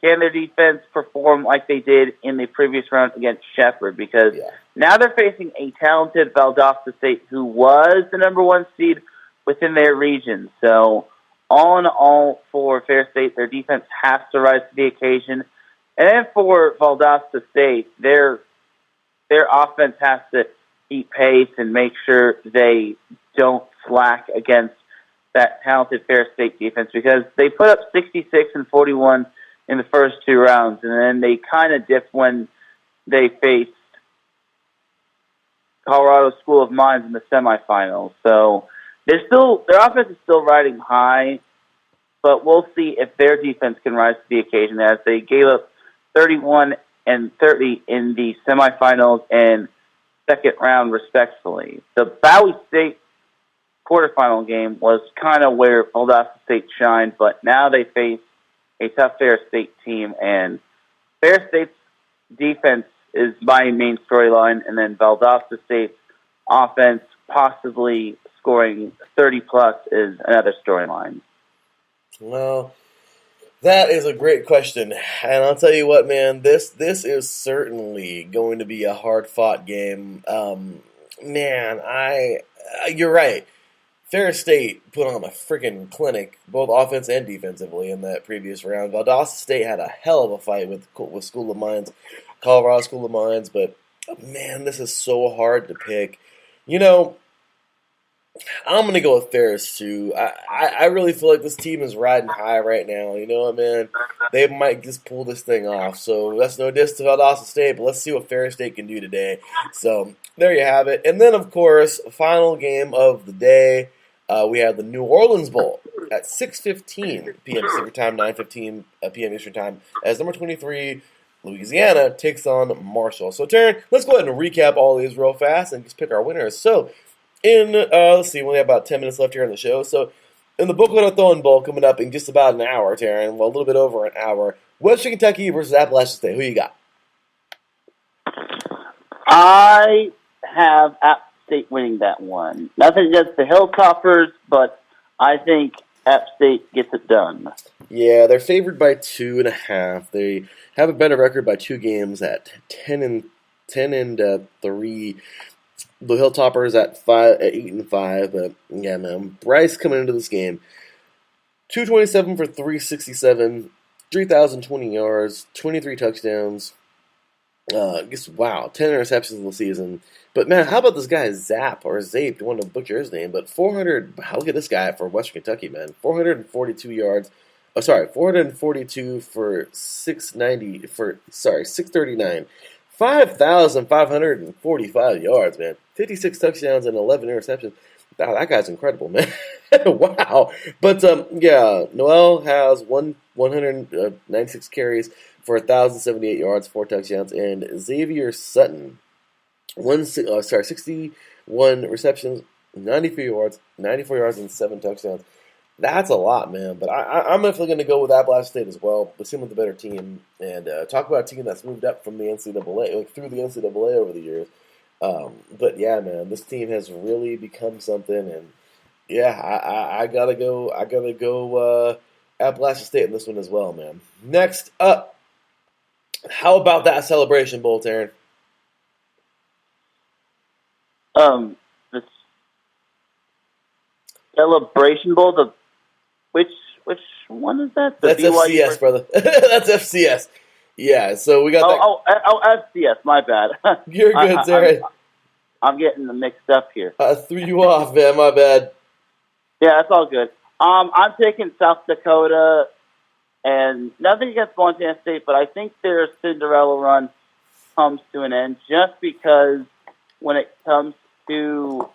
can their defense perform like they did in the previous round against Shepherd? Because now they're facing a talented Valdosta State who was the number 1 seed within their region. So all in all, for Ferris State, their defense has to rise to the occasion. And then for Valdosta State, their offense has to keep pace and make sure they don't slack against that talented Ferris State defense, because they put up 66 and 41 in the first 2 rounds, and then they kind of dipped when they faced Colorado School of Mines in the semifinals. So their offense is still riding high, but we'll see if their defense can rise to the occasion, as they gave up 31 and 30 in the semifinals and second round, respectively. The Bowie State quarterfinal game was kind of where Valdosta State shined, but now they face a tough Ferris State team, and Fair State's defense is my main storyline, and then Valdosta State's offense possibly scoring 30-plus is another storyline. Well, that is a great question, and I'll tell you what, man. This is certainly going to be a hard-fought game. You're right. Ferris State put on a freaking clinic, both offense and defensively, in that previous round. Valdosta State had a hell of a fight with School of Mines, Colorado School of Mines, but man, this is so hard to pick. You know, I'm going to go with Ferris, too. I really feel like this team is riding high right now. You know what, man? They might just pull this thing off. So that's no diss to Valdosta State, but let's see what Ferris State can do today. So there you have it. And then, of course, final game of the day, we have the New Orleans Bowl at 6:15 p.m. Pacific Time, 9:15 p.m. Eastern Time, as number 23, Louisiana, takes on Marshall. So, Taryn, let's go ahead and recap all these real fast and just pick our winners. So, let's see, we only have about 10 minutes left here on the show. So, in the Boca Raton Bowl coming up in just about an hour, Taryn, well, a little bit over an hour, Western Kentucky versus Appalachian State. Who you got? I have App State winning that one. Nothing against the Hilltoppers, but I think App State gets it done. Yeah, they're favored by 2.5. They have a better record by 2 games at 10 and 3. The Hilltoppers at 8 and 5. But yeah, man, Bryce coming into this game, 227 for 367, 3,020 yards, 23 touchdowns. 10 interceptions in the season. But man, how about this guy Zapp or Zape? I want to butcher his name, but 400. Look at this guy for Western Kentucky, man. 442 yards. 442 for 639. 5,545 yards, man. 56 touchdowns and 11 interceptions. Wow, that guy's incredible, man. Wow. But Noel has 196 carries for 1,078 yards, 4 touchdowns, and Xavier Sutton, 61 receptions, 94 yards, and 7 touchdowns. That's a lot, man. But I'm definitely going to go with Appalachian State as well. They seem like the better team, and talk about a team that's moved up from the NCAA, like through the NCAA over the years. But yeah, man, this team has really become something, and yeah, I gotta go. Appalachian State in this one as well, man. Next up. How about that Celebration Bowl, Taryn? The Celebration Bowl. Which one is that? That's FCS, brother. That's FCS. Yeah. So we got that. Oh, FCS. My bad. You're good, Taryn. I'm getting them mixed up here. I threw you off, man. My bad. Yeah, that's all good. I'm taking South Dakota. And nothing against Montana State, but I think their Cinderella run comes to an end just because when it comes to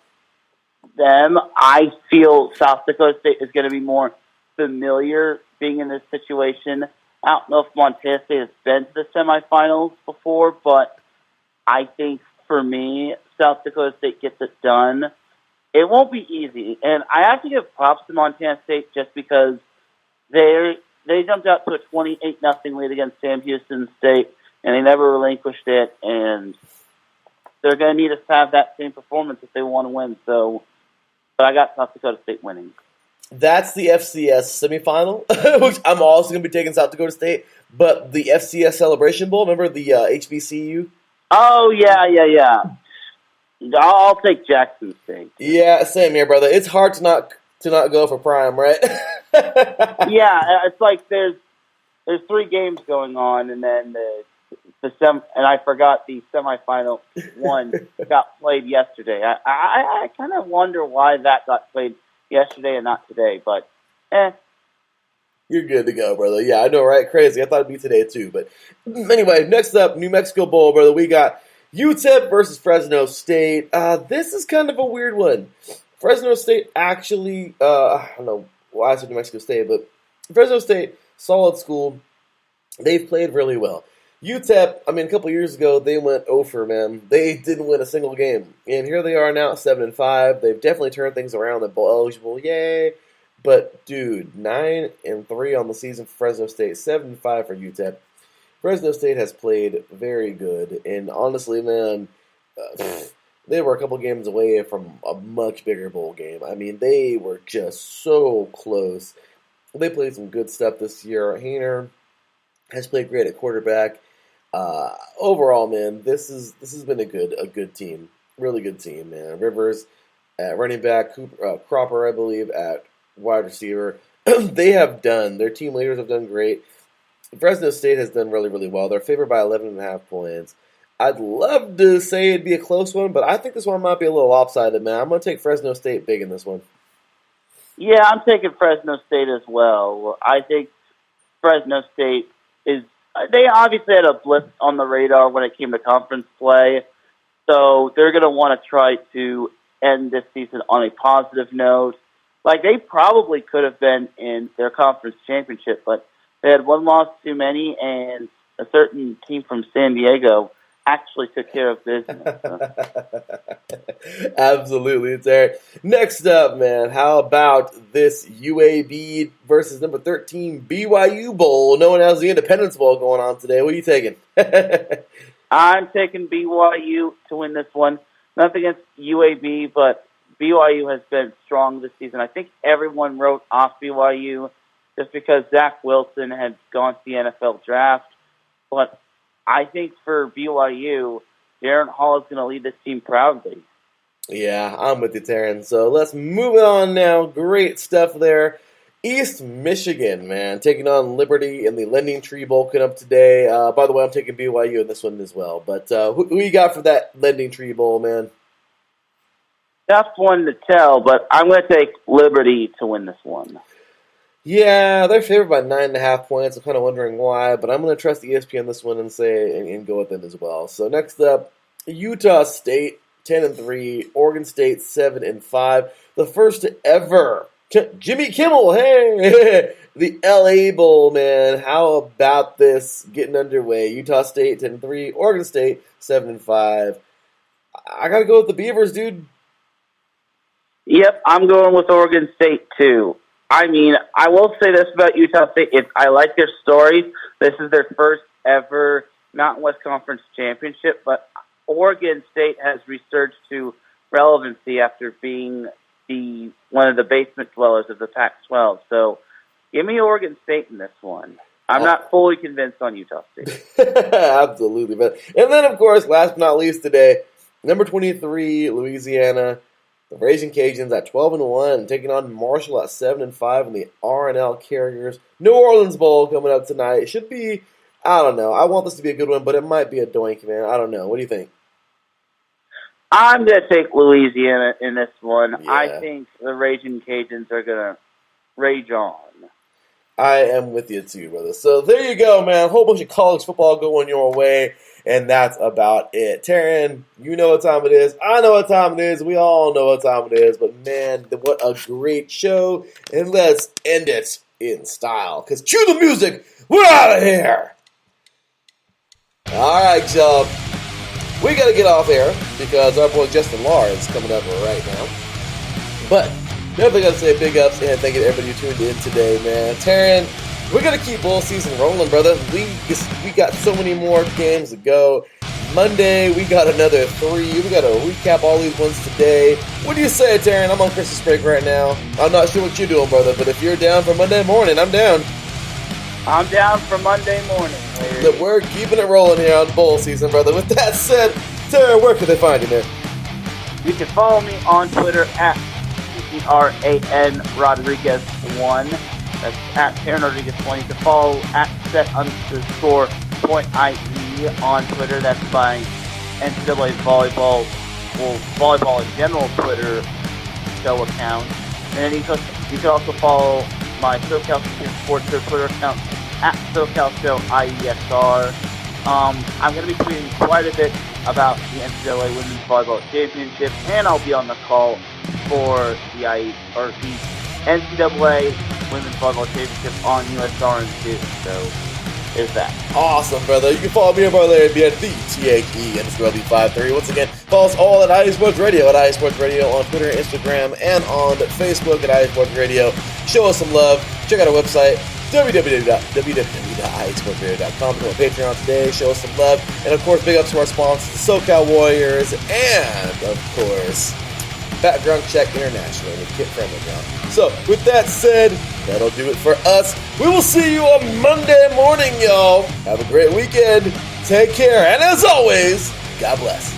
them, I feel South Dakota State is going to be more familiar being in this situation. I don't know if Montana State has been to the semifinals before, but I think for me, South Dakota State gets it done. It won't be easy, and I have to give props to Montana State just because they jumped out to a 28-0 lead against Sam Houston State, and they never relinquished it, and they're going to need us to have that same performance if they want to win. So, but I got South Dakota State winning. That's the FCS semifinal, which I'm also going to be taking South Dakota State, but the FCS Celebration Bowl, remember the HBCU? Oh, yeah. I'll take Jackson State. Yeah, same here, brother. It's hard to not go for Prime, right? Yeah, it's like there's 3 games going on, and then and I forgot the semifinal one got played yesterday. I kind of wonder why that got played yesterday and not today, but You're good to go, brother. Yeah, I know, right? Crazy. I thought it'd be today too, but anyway, next up, New Mexico Bowl, brother. We got Utep versus Fresno State. This is kind of a weird one. Fresno State actually, I don't know why I said New Mexico State, but Fresno State, solid school. They've played really well. UTEP, a couple years ago, they went 0 man. They didn't win a single game. And here they are now at 7-5. They've definitely turned things around. They're bowl eligible. Yay. But, dude, 9-3 on the season for Fresno State. 7-5 for UTEP. Fresno State has played very good, and honestly, man, they were a couple games away from a much bigger bowl game. I mean, they were just so close. They played some good stuff this year. Hayner has played great at quarterback. Overall, man, this has been a good team, really good team, man. Rivers at running back, Cropper, I believe, at wide receiver. Their team leaders have done great. Fresno State has done really, really well. They're favored by 11.5 points. I'd love to say it'd be a close one, but I think this one might be a little lopsided, man. I'm going to take Fresno State big in this one. Yeah, I'm taking Fresno State as well. I think Fresno State they obviously had a blip on the radar when it came to conference play, so they're going to want to try to end this season on a positive note. Like, they probably could have been in their conference championship, but they had one loss too many, and a certain team from San Diego actually took care of business. Absolutely, Terry. Next up, man, how about this UAB versus number 13 BYU Bowl, known as the Independence Bowl, going on today? What are you taking? I'm taking BYU to win this one. Nothing against UAB, but BYU has been strong this season. I think everyone wrote off BYU just because Zach Wilson had gone to the NFL draft. But I think for BYU, Darren Hall is going to lead this team proudly. Yeah, I'm with you, Taryn. So let's move on now. Great stuff there. East Michigan, man, taking on Liberty in the Lending Tree Bowl coming up today. By the way, I'm taking BYU in this one as well. But who you got for that Lending Tree Bowl, man? Tough one to tell, but I'm going to take Liberty to win this one. Yeah, they're favored by 9.5 points. I'm kind of wondering why, but I'm going to trust ESPN this one and go with them as well. So next up, Utah State 10-3, Oregon State 7-5. The first ever Jimmy Kimmel, hey, the LA Bowl, man. How about this getting underway? Utah State 10-3, Oregon State 7-5. I got to go with the Beavers, dude. Yep, I'm going with Oregon State too. I mean, I will say this about Utah State. I like their stories. This is their first ever Mountain West Conference championship, but Oregon State has resurged to relevancy after being one of the basement dwellers of the Pac-12. So give me Oregon State in this one. I'm not fully convinced on Utah State. Absolutely. And then, of course, last but not least today, number 23, Louisiana. The Raging Cajuns at 12-1, taking on Marshall at 7-5 in the R&L Carriers New Orleans Bowl coming up tonight. It should be, I don't know. I want this to be a good one, but it might be a doink, man. I don't know. What do you think? I'm going to take Louisiana in this one. Yeah. I think the Raging Cajuns are going to rage on. I am with you too, brother. So there you go, man. A whole bunch of college football going your way. And that's about it. Taryn, you know what time it is. I know what time it is. We all know what time it is. But, man, what a great show. And let's end it in style. Because cue the music. We're out of here. All right, y'all. We got to get off air because our boy Justin Lahr is coming up right now. But definitely got to say big ups and thank you to everybody who tuned in today, man. Taryn, we're going to keep bowl season rolling, brother. We got so many more games to go. Monday, we got another 3. We got to recap all these ones today. What do you say, Taryn? I'm on Christmas break right now. I'm not sure what you're doing, brother, but if you're down for Monday morning, I'm down. I'm down for Monday morning, Larry. Look, we're keeping it rolling here on bowl season, brother. With that said, Taryn, where can they find you, man? You can follow me on Twitter at CRAN Rodriguez1. That's at Taryn Rodriguez1. You can follow at set_point.ie on Twitter. That's my NCAA volleyball, volleyball in general Twitter show account. And then you can also follow my SoCal Sports Show Twitter account at SoCal Show IESR. I'm going to be tweeting quite a bit about the NCAA Women's Volleyball Championship, and I'll be on the call for the NCAA Women's Volleyball Championship on USRN2. So, there's that. Awesome, brother. You can follow me and my Larry B at the TAE_LB53. Once again, follow us all at IE Sports Radio, on Twitter, Instagram, and on Facebook at IE Sports Radio. Show us some love. Check out our website, www.ihsportradio.com. Go to Patreon today. Show us some love. And, of course, big ups to our sponsors, the SoCal Warriors, and, of course, Background Check International with Kit Friendly Ground. So, with that said, that'll do it for us. We will see you on Monday morning, y'all. Have a great weekend. Take care. And, as always, God bless.